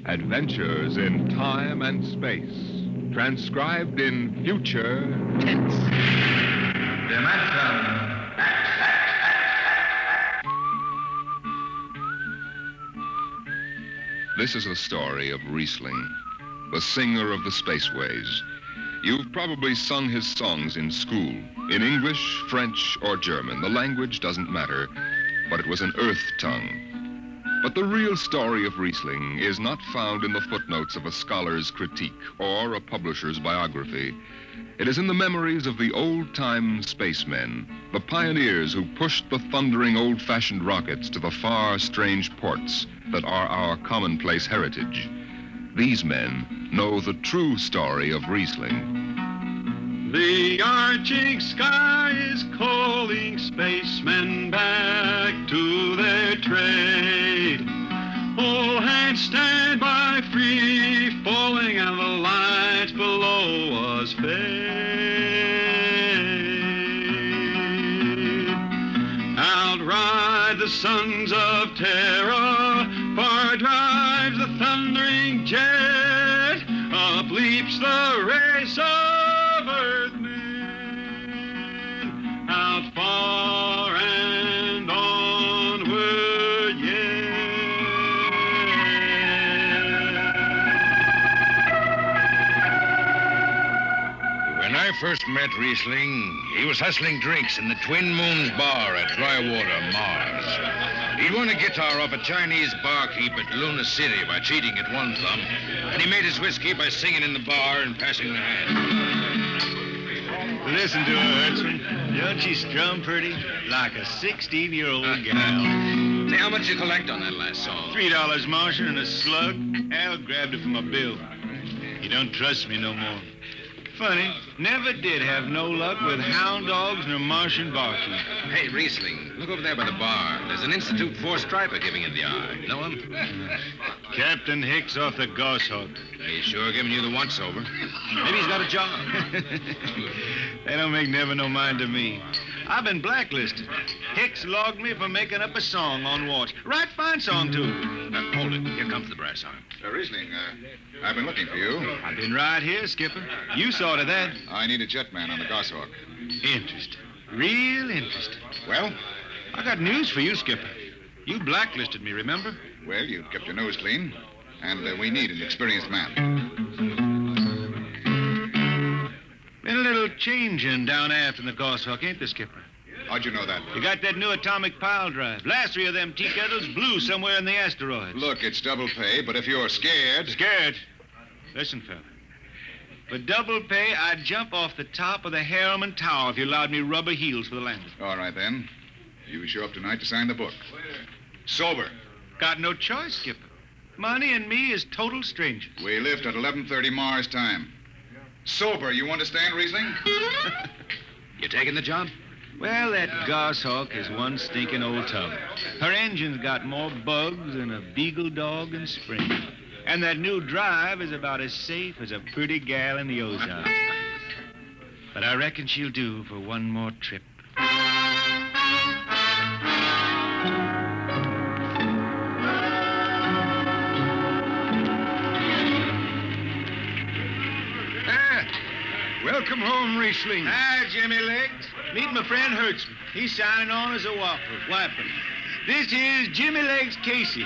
Adventures in time and space, transcribed in future tense. Dimension This is the story of Riesling, the singer of the spaceways. You've probably sung his songs in school, in English, French, or German. The language doesn't matter, but it was an earth tongue. But the real story of Riesling is not found in the footnotes of a scholar's critique or a publisher's biography. It is in the memories of the old-time spacemen, the pioneers who pushed the thundering old-fashioned rockets to the far, strange ports that are our commonplace heritage. These men know the true story of Riesling. The arching sky is calling spacemen back to their trade. All hands stand by, free falling, and the lights below us fade. Outride the sons of terror, far drives the thundering jet, up leaps the race of earthmen, out far and onward yet. When I first met Riesling, he was hustling drinks in the Twin Moons bar at Drywater, Mars. He'd won a guitar off a Chinese barkeep at Luna City by cheating at one thumb, and he made his whiskey by singing in the bar and passing the hat. Listen to her, Hertzman. Don't she strum pretty? Like a 16-year-old gal. Say, how much you collect on that last song? $3 Martian and a slug. Al grabbed it from my bill. You don't trust me no more. Funny, never did have no luck with hound dogs nor Martian barkeep. Hey, Riesling, look over there by the bar. There's an Institute 4 striper giving you the eye. Know him? Captain Hicks off the Goshawk. He's sure giving you the once-over. Maybe he's got a job. They don't make never no mind to me. I've been blacklisted. Hicks logged me for making up a song on watch. Right fine song, too. Hold it. Here comes the brass arm. Riesling, I've been looking for you. I've been right here, Skipper. You saw to that. I need a jetman on the Goshawk. Interesting. Real interesting. Well? I got news for you, Skipper. You blacklisted me, remember? Well, you've kept your nose clean, and we need an experienced man. Been a little changing down aft in the Goshawk, ain't there, Skipper? How'd you know that? You got that new atomic pile drive. Last 3 of them tea kettles blew somewhere in the asteroids. Look, it's double pay, but if you're scared... Scared? Listen, fella. For double pay, I'd jump off the top of the Harriman Tower if you allowed me rubber heels for the landing. All right, then. You show up tonight to sign the book. Sober. Got no choice, Skipper. Money and me is total strangers. We lift at 11:30 Mars time. Sober, you understand, Riesling? You taking the job? Well, that Goshawk is one stinking old tub. Her engine's got more bugs than a beagle dog in spring. And that new drive is about as safe as a pretty gal in the Ozarks. But I reckon she'll do for one more trip. Welcome home, Riesling. Hi, Jimmy Legs. Meet my friend Hertzman. He's signing on as a wiper. This is Jimmy Legs Casey.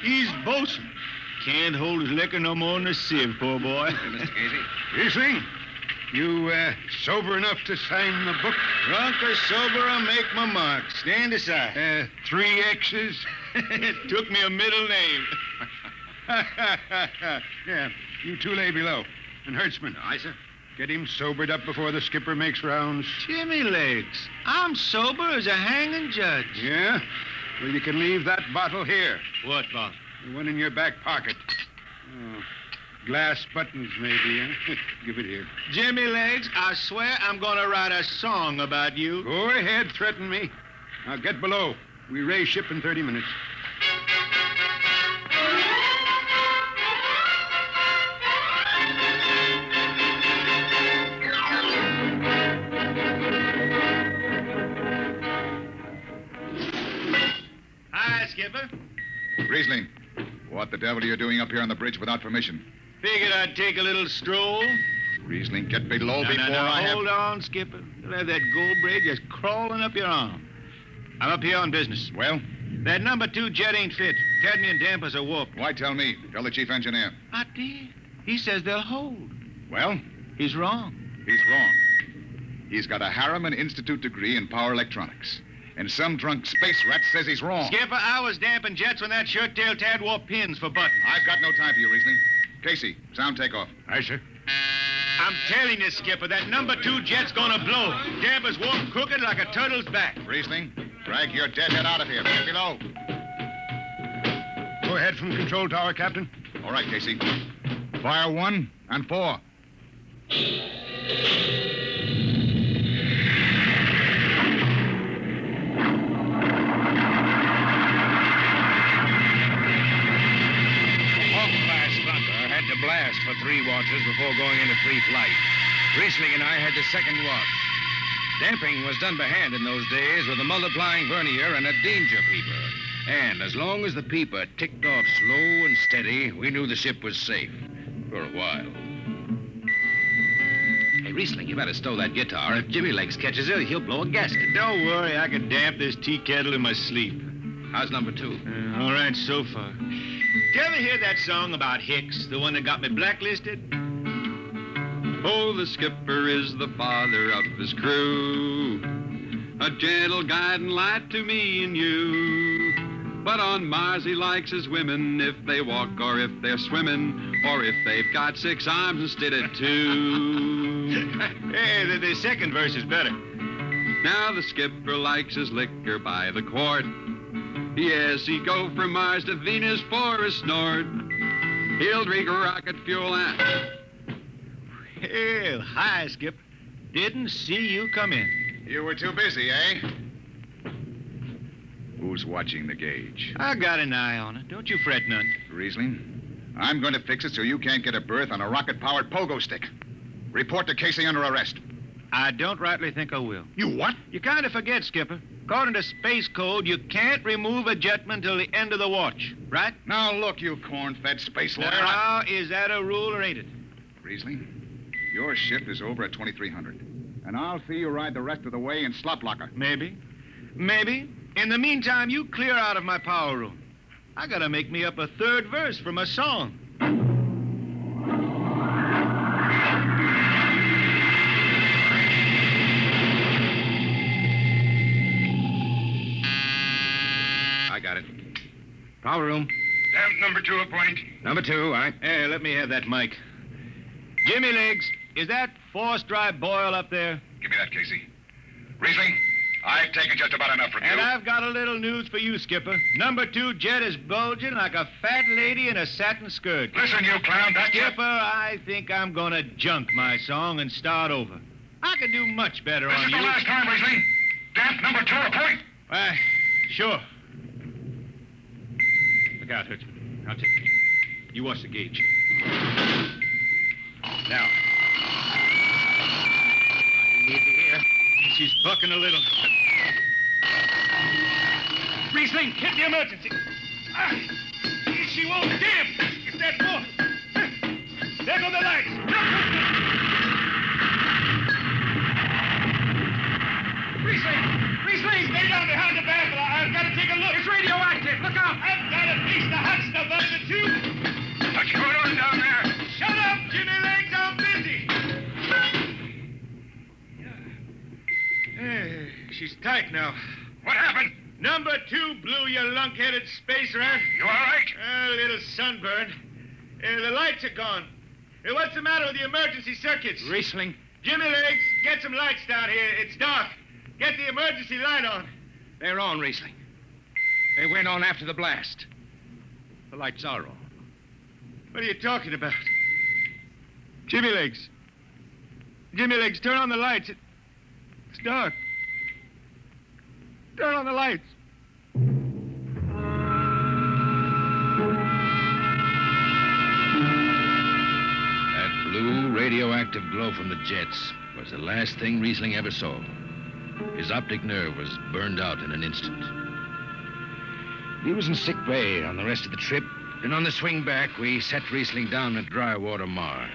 He's bosun. Can't hold his liquor no more than a sieve, poor boy. Mr. Casey? Riesling, you sober enough to sign the book? Drunk or sober, I'll make my mark. Stand aside. 3 X's? It took me a middle name. Yeah, you 2 lay below. And Hertzman. Aye, sir. Get him sobered up before the skipper makes rounds. Jimmy Legs, I'm sober as a hanging judge. Yeah? Well, you can leave that bottle here. What bottle? The one in your back pocket. Oh, glass buttons, maybe, huh? Give it here. Jimmy Legs, I swear I'm going to write a song about you. Go ahead, threaten me. Now get below. We raise ship in 30 minutes. Hi, Skipper. Riesling, What the devil are you doing up here on the bridge without permission? Figured I'd take a little stroll. Riesling, get below before I have... Hold on, Skipper. You'll have that gold braid just crawling up your arm. I'm up here on business. Well, That number 2 jet ain't fit. Cadmium dampers are warped. why tell me? Tell the chief engineer. I did. He says they'll hold. Well, He's wrong. he's wrong. He's got a Harriman Institute degree in power electronics. And some drunk space rat says he's wrong. Skipper, I was damping jets when that shirt-tail tad wore pins for buttons. I've got no time for you, Riesling. Casey, sound takeoff. Aye, sir. I'm telling you, Skipper, that number 2 jet's gonna blow. Dampers warped crooked like a turtle's back. Riesling, drag your deadhead out of here. Get below. Go ahead from the control tower, Captain. All right, Casey. Fire 1 and 4. To blast for 3 watches before going into free flight. Riesling and I had the second watch. Damping was done by hand in those days with a multiplying vernier and a danger peeper. And as long as the peeper ticked off slow and steady, we knew the ship was safe. For a while. Hey, Riesling, you better stow that guitar. If Jimmy Legs catches it, he'll blow a gasket. Don't worry, I can damp this tea kettle in my sleep. How's number 2? All right so far. Did you ever hear that song about Hicks, the one that got me blacklisted? Oh, the skipper is the father of his crew, a gentle guiding light to me and you. But on Mars he likes his women if they walk or if they're swimming or if they've got 6 arms instead of 2. Hey, the second verse is better. Now the skipper likes his liquor by the quart. Yes, he'd go from Mars to Venus for a snort. He'll drink rocket fuel and... Hell, hi, Skip. Didn't see you come in. You were too busy, eh? Who's watching the gauge? I got an eye on it. Don't you fret none. Riesling, I'm going to fix it so you can't get a berth on a rocket-powered pogo stick. Report to Casey under arrest. I don't rightly think I will. You what? You kind of forget, Skipper. According to Space Code, you can't remove a jetman till the end of the watch, right? Now, look, you corn-fed space lawyer. Now, is that a rule or ain't it? Riesling, your shift is over at 2300. And I'll see you ride the rest of the way in slop locker. Maybe. Maybe. In the meantime, you clear out of my power room. I gotta make me up a 3rd verse for my song. I got it. Power room. Damp number 2 a point. Number 2, aye. Hey, let me have that mic. Jimmy Legs, is that forced dry boil up there? Give me that, Casey. Riesling, I've taken just about enough from And you. I've got a little news for you, Skipper. Number 2 jet is bulging like a fat lady in a satin skirt. Listen, you clown, that jet... Skipper, I think I'm gonna junk my song and start over. I could do much better This on is you. the last time, Riesling. Damp number 2 a point. Why, sure. Look out, Hertzman. I'll take it. You watch the gauge. Now. I need to hear. She's bucking a little. Riesling, hit the emergency. Ah, she won't damp. It's that boy. There go the lights. Riesling, stay down behind the baffle. I've got to take a look. It's radioactive. Look out. I've got to piece the hot stuff out of the tube. What's going on down there? Shut up, Jimmy Legs. I'm busy. Hey, she's tight now. What happened? Number 2 blew, you lunk-headed space rat. You all right? A little sunburn. The lights are gone. What's the matter with the emergency circuits? Riesling. Jimmy Legs, get some lights down here. It's dark. Get the emergency light on. They're on, Riesling. They went on after the blast. The lights are on. What are you talking about? Jimmy Legs. Jimmy Legs, turn on the lights. It's dark. Turn on the lights. That blue radioactive glow from the jets was the last thing Riesling ever saw. His optic nerve was burned out in an instant. He was in sick bay on the rest of the trip, Then on the swing back, we set Riesling down at dry water Mars.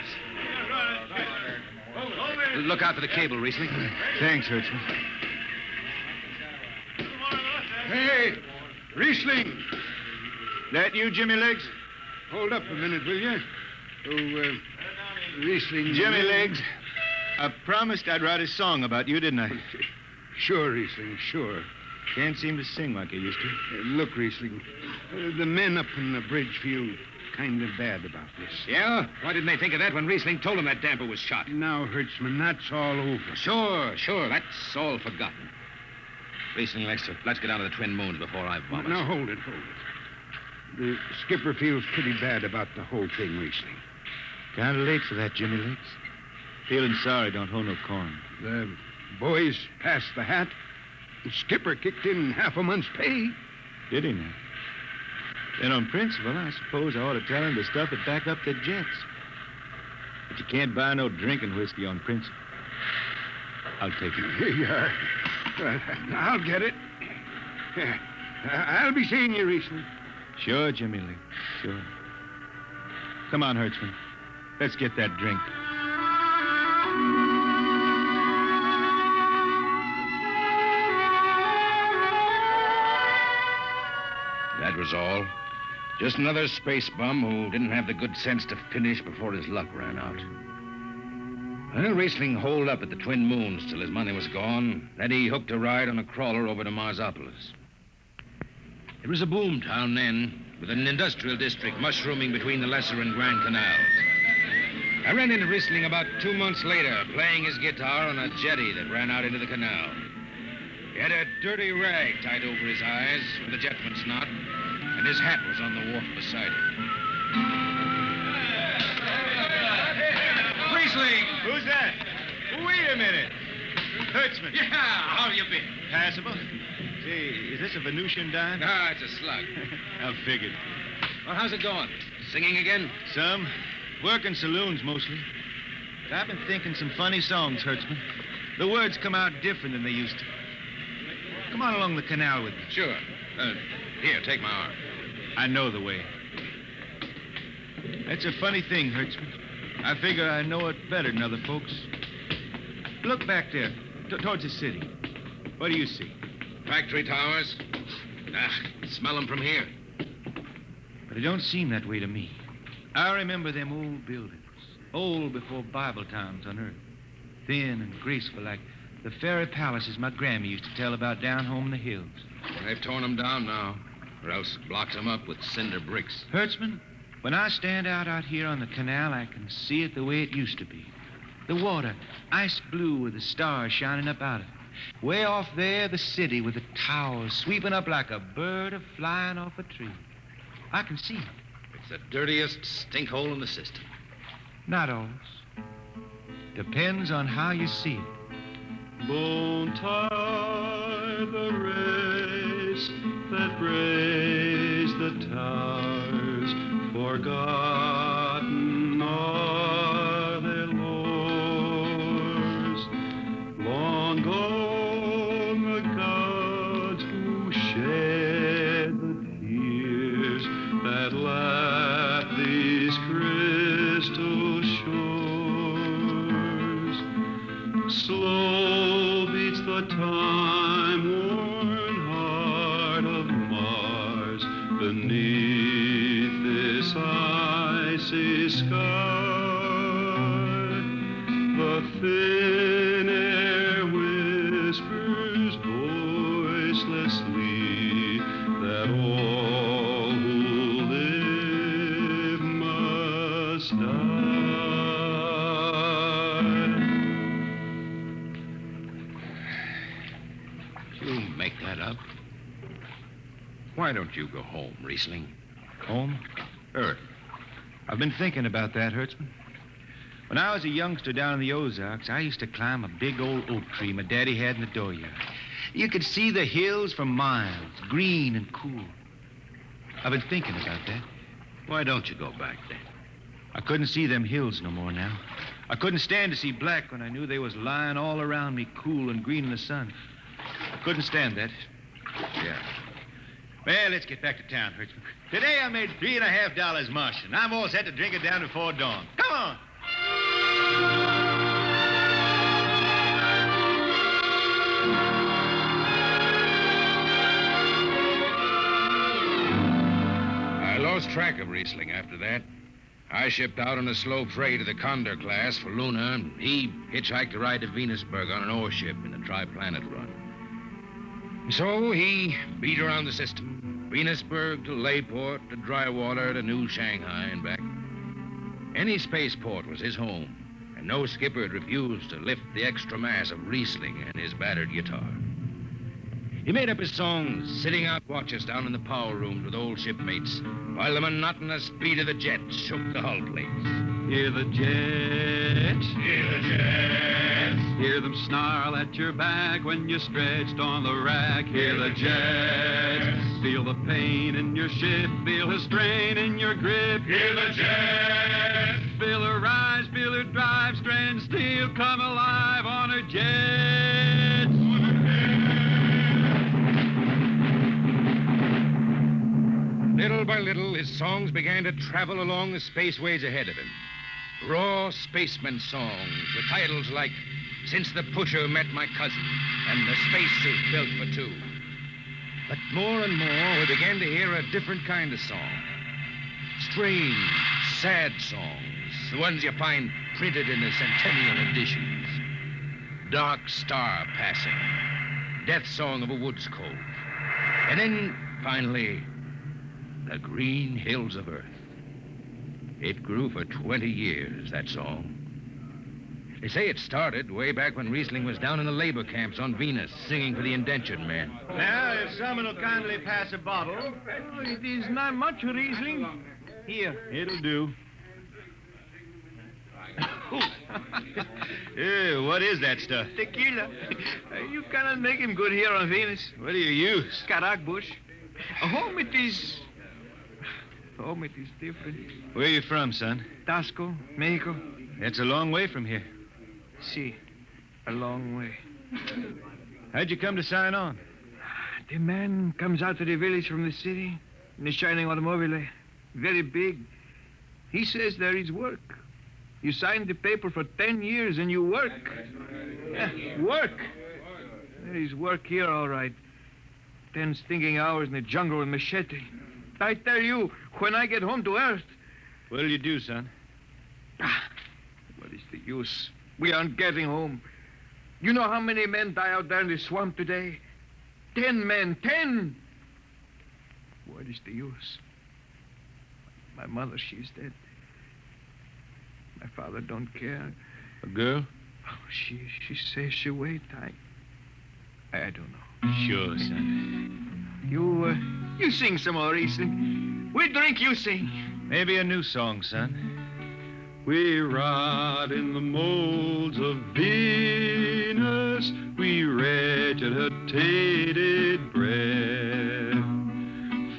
Look out for the cable, Riesling. Thanks, Hertzman. Hey, Riesling. That you, Jimmy Legs? Hold up a minute, will you? Oh, Riesling. Jimmy Legs, I promised I'd write a song about you, didn't I? Sure, Riesling, sure. Can't seem to sing like I used to. Look, Riesling, the men up in the bridge feel kind of bad about this. Yeah? Why didn't they think of that when Riesling told them that damper was shot? Now, Hertzman, that's all over. Sure. That's all forgotten. Riesling, let's get down to the Twin Moons before I vomit. Now, hold it. The skipper feels pretty bad about the whole thing, Riesling. Kind of late for that, Jimmy Legs. Feeling sorry don't hold no corn. The boys passed the hat. The skipper kicked in half a month's pay. Did he now? Then on principle, I suppose I ought to tell him to stuff it back up the jets. But you can't buy no drinking whiskey on principle. I'll take it. Here you are. I'll get it. I'll be seeing you, Riesling. Sure, Jimmy Lee. Sure. Come on, Hertzman. Let's get that drink. That was all. Just another space bum who didn't have the good sense to finish before his luck ran out. Well, Riesling holed up at the Twin Moons till his money was gone. Then he hooked a ride on a crawler over to Marsopolis. It was a boom town then, with an industrial district mushrooming between the Lesser and Grand Canals. I ran into Riesling about 2 months later, playing his guitar on a jetty that ran out into the canal. He had a dirty rag tied over his eyes with a jetman's knot, and his hat was on the wharf beside him. Riesling! Who's that? Wait a minute. Hertzman. Yeah, how you been? Passable. Say, is this a Venusian dime? Ah, it's a slug. I figured. Well, how's it going? Singing again? Some. Working saloons, mostly. But I've been thinking some funny songs, Hertzman. The words come out different than they used to. Come on along the canal with me. Sure. Here, take my arm. I know the way. That's a funny thing, Hertzman. I figure I know it better than other folks. Look back there, towards the city. What do you see? Factory towers? Smell them from here. But it don't seem that way to me. I remember them old buildings, old before Bible times on earth. Thin and graceful like the fairy palaces my Grammy used to tell about down home in the hills. They've torn them down now, or else blocked them up with cinder bricks. Hertzman, when I stand out here on the canal, I can see it the way it used to be. The water, ice blue with the stars shining up out of it. Way off there, the city with the towers sweeping up like a bird flying off a tree. I can see it. It's the dirtiest stink hole in the system. Not always. Depends on how you see it. Bone tie the race that raised the towers, forgotten are their lores. Long gone the gods who shed the tears that lap these crystal shores. Slow beats the time-worn heart of Mars beneath this icy sky. The thin air whispers voicelessly that all who live must die. You make that up? Why don't you go home, Riesling? Home? Earth. I've been thinking about that, Hertzman. When I was a youngster down in the Ozarks, I used to climb a big old oak tree my daddy had in the dooryard. You could see the hills for miles, green and cool. I've been thinking about that. Why don't you go back then? I couldn't see them hills no more now. I couldn't stand to see black when I knew they was lying all around me, cool and green in the sun. I couldn't stand that. Yeah. Well, let's get back to town, Hertzman. Today I made $3.50 mush, and I'm all set to drink it down before dawn. Come on! I lost track of Riesling after that. I shipped out on a slow freight of the Condor class for Luna, and he hitchhiked a ride to Venusburg on an ore ship in the Tri-Planet run. So he beat around the system. Venusburg to Layport to Drywater to New Shanghai and back. Any spaceport was his home, and no skipper had refused to lift the extra mass of Riesling and his battered guitar. He made up his songs sitting out watches down in the power rooms with old shipmates while the monotonous beat of the jets shook the hull plates. Hear the jets. Hear the jets. Hear them snarl at your back when you're stretched on the rack. Hear the jets. Feel the pain in your ship. Feel the strain in your grip. Hear the jets. Feel her rise, feel her drive. Strand steel come alive on her jets. Little by little, his songs began to travel along the spaceways ahead of him. Raw spaceman songs with titles like Since the Pusher Met My Cousin and The Spacesuit Built for Two. But more and more, we began to hear a different kind of song. Strange, sad songs, the ones you find printed in the centennial editions. Dark Star Passing, Death Song of a Woods Cove. And then, finally, The Green Hills of Earth. It grew for 20 years, that song. They say it started way back when Riesling was down in the labor camps on Venus, singing for the indentured men. Now, if someone will kindly pass a bottle. Oh, it is not much, Riesling. Here. It'll do. What is that stuff? Tequila. You cannot make him good here on Venus. What do you use? Carac bush. Home it is different. Where are you from, son? Tasco, Mexico. It's a long way from here. See, a long way. How'd you come to sign on? The man comes out to the village from the city in a shining automobile, very big. He says there is work. You sign the paper for 10 years and you work. Yeah, work. There is work here, all right. 10 stinking hours in the jungle with machete. I tell you, when I get home to Earth... What'll you do, son? What is the use? We aren't getting home. You know how many men die out there in the swamp today? 10 men, 10! What is the use? My mother, she's dead. My father don't care. A girl? Oh, she says she wait. I don't know. Sure, son. You sing some more, Riesling. We drink, you sing. Maybe a new song, son. We rot in the molds of Venus. We regurgitated breath.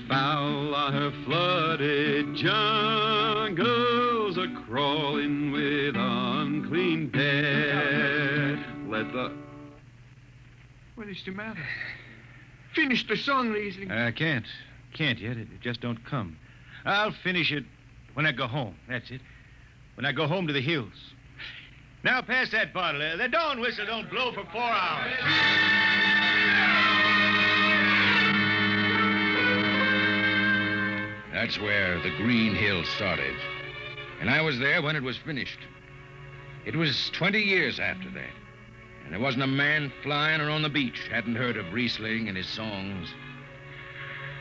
Foul are her flooded jungles, a-crawling with unclean death. Let the... What is the matter? Finish the song, Riesling. I can't. Can't yet. It just don't come. I'll finish it when I go home. That's it. When I go home to the hills. Now pass that bottle. The dawn whistle don't blow for 4 hours. That's where the Green Hills started. And I was there when it was finished. It was 20 years after that. And there wasn't a man flying or on the beach hadn't heard of Riesling and his songs.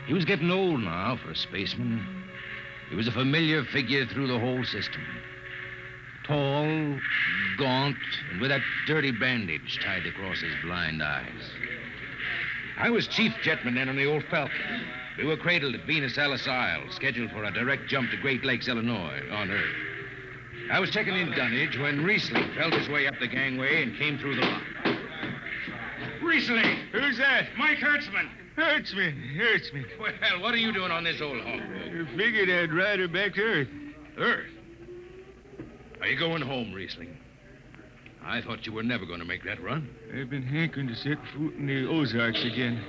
He was getting old now for a spaceman. He was a familiar figure through the whole system. Tall, gaunt, and with that dirty bandage tied across his blind eyes. I was chief jetman then on the old Falcon. We were cradled at Venus Alice Isle, scheduled for a direct jump to Great Lakes, Illinois, on Earth. I was checking in dunnage when Riesling felt his way up the gangway and came through the lock. Riesling! Who's that? Mike Hertzman. Hertzman. Well, what are you doing on this old hog? I figured I'd ride her back to Earth. Earth? Are you going home, Riesling? I thought you were never going to make that run. I've been hankering to set foot in the Ozarks again.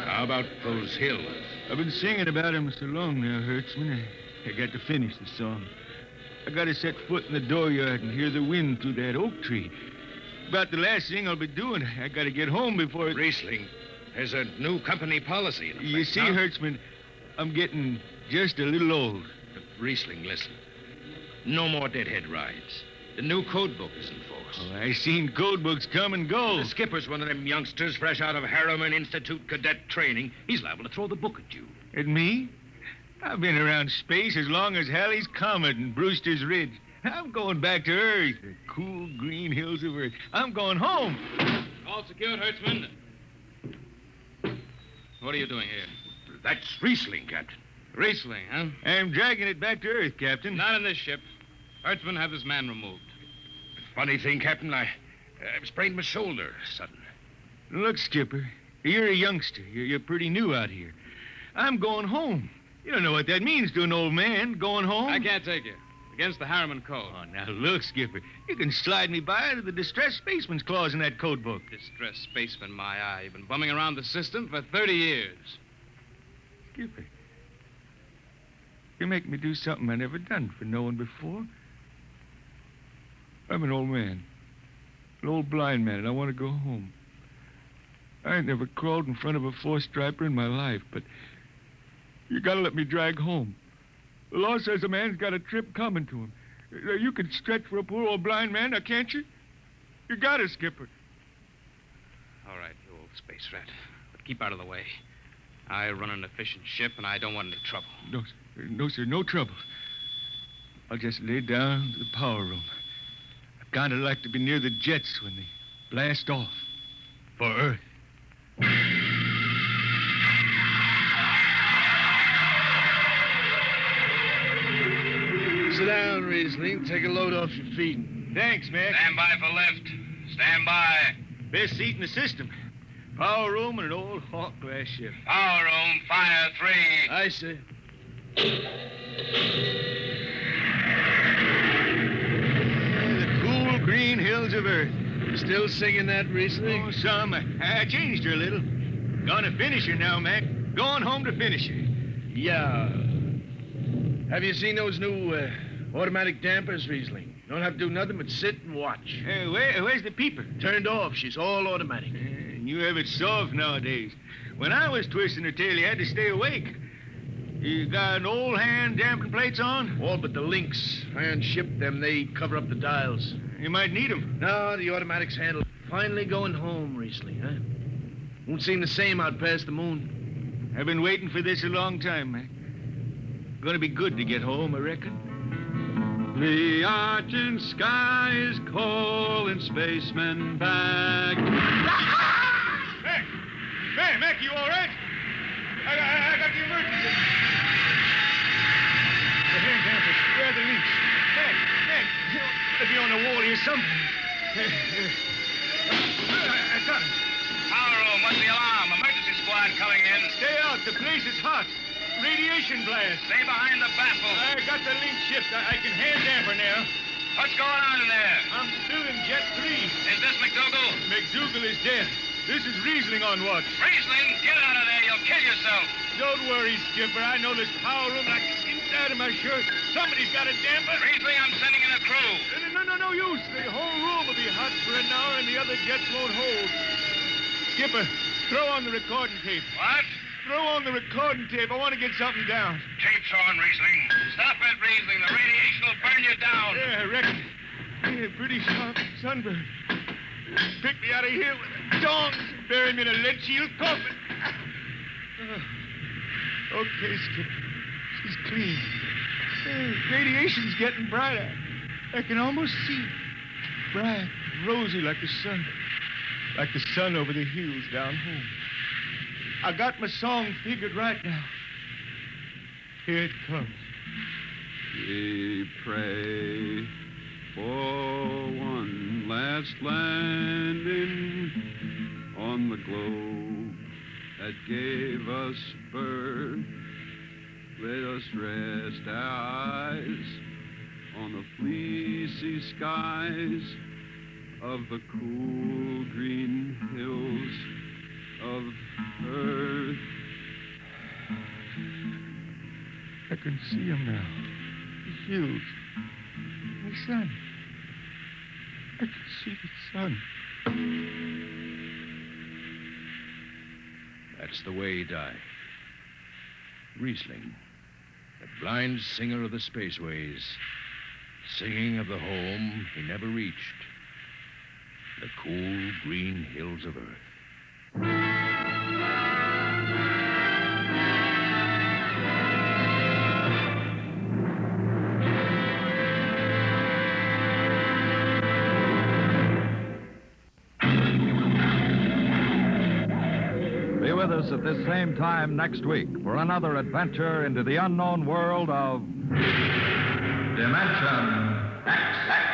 How about those hills? I've been singing about him so long now, Hertzman. I got to finish the song. I got to set foot in the dooryard and hear the wind through that oak tree. About the last thing I'll be doing. I got to get home before it... Riesling, there's a new company policy in effect. You see, now. Hertzman, I'm getting just a little old. Riesling, listen. No more deadhead rides. The new code book is in force. Oh, I seen code books come and go. The skipper's one of them youngsters fresh out of Harriman Institute cadet training. He's liable to throw the book at you. At me? I've been around space as long as Halley's Comet and Brewster's Ridge. I'm going back to Earth, the cool green hills of Earth. I'm going home. All secured, Hertzman. What are you doing here? That's Riesling, Captain. Riesling, huh? I'm dragging it back to Earth, Captain. Not in this ship. Hertzman, have this man removed. Funny thing, Captain, I've sprained my shoulder sudden. Look, Skipper, you're a youngster. You're pretty new out here. I'm going home. You don't know what that means to an old man, going home. I can't take you. Against the Harriman Code. Oh, now look, Skipper. You can slide me by to the distressed spaceman's clause in that code book. Distressed spaceman, my eye. You've been bumming around the system for 30 years. Skipper, you make me do something I never done for no one before. I'm an old man. An old blind man, and I want to go home. I ain't never crawled in front of a four-striper in my life, but you gotta let me drag home. The law says a man's got a trip coming to him. You can stretch for a poor old blind man, now can't you? You got to, Skipper. All right, you old space rat. But keep out of the way. I run an efficient ship, and I don't want any trouble. No, sir, no trouble. I'll just lay down to the power room. I kind of like to be near the jets when they blast off for Earth. Sit down, Riesling. Take a load off your feet. Thanks, Mac. Stand by for lift. Stand by. Best seat in the system. Power room and an old Hawk glass ship. Power room, fire 3. I see. The cool green hills of Earth. You still singing that, Riesling? Oh, some. I changed her a little. Gonna finish her now, Mac. Going home to finish her. Yeah. Have you seen those new automatic dampers, Riesling? Don't have to do nothing but sit and watch. Where's the peeper? Turned off. She's all automatic. You have it soft nowadays. When I was twisting her tail, you had to stay awake. You got an old hand damping plates on? All but the links. Iron shipped them. They cover up the dials. You might need them. No, the automatics handle. Finally going home, Riesling, huh? Won't seem the same out past the moon. I've been waiting for this a long time, Mac. Gonna be good to get home, I reckon. The arching sky is calling spacemen back. Mac, you all right? I got the emergency. The hand dampers, where are the links? Mac, you ought to be on the wall here something. I got him. Power room, what's the alarm? Emergency squad coming in. Stay out, the place is hot. Radiation blast. Stay behind the baffle. I got the link shift. I can hand damper now. What's going on in there? I'm still in Jet 3. Is this McDougal? McDougal is dead. This is Riesling on watch. Riesling, get out of there. You'll kill yourself. Don't worry, Skipper. I know this power room like the inside of my shirt. Somebody's got a damper. Riesling, I'm sending in a crew. No use. The whole room will be hot for an hour and the other jets won't hold. Skipper, throw on the recording tape. What? Throw on the recording tape. I want to get something down. Tape's on, Riesling. Stop it, Riesling. The radiation will burn you down. Yeah, I reckon. Yeah, pretty sharp sunburn. Pick me out of here with a tongs and bury me in a lead shield coffin. Okay, Skipper. She's clean. Radiation's getting brighter. I can almost see it. Bright, rosy like the sun. Like the sun over the hills down home. I got my song figured right now. Here it comes. We pray for one last landing on the globe that gave us birth. Let us rest our eyes on the fleecy skies of the cool green hills of Earth. I can see him now. Hughes. My son. I can see the sun. That's the way he died. Riesling, the blind singer of the spaceways, singing of the home he never reached, the cool green hills of Earth. Be with us at this same time next week for another adventure into the unknown world of Dimension X.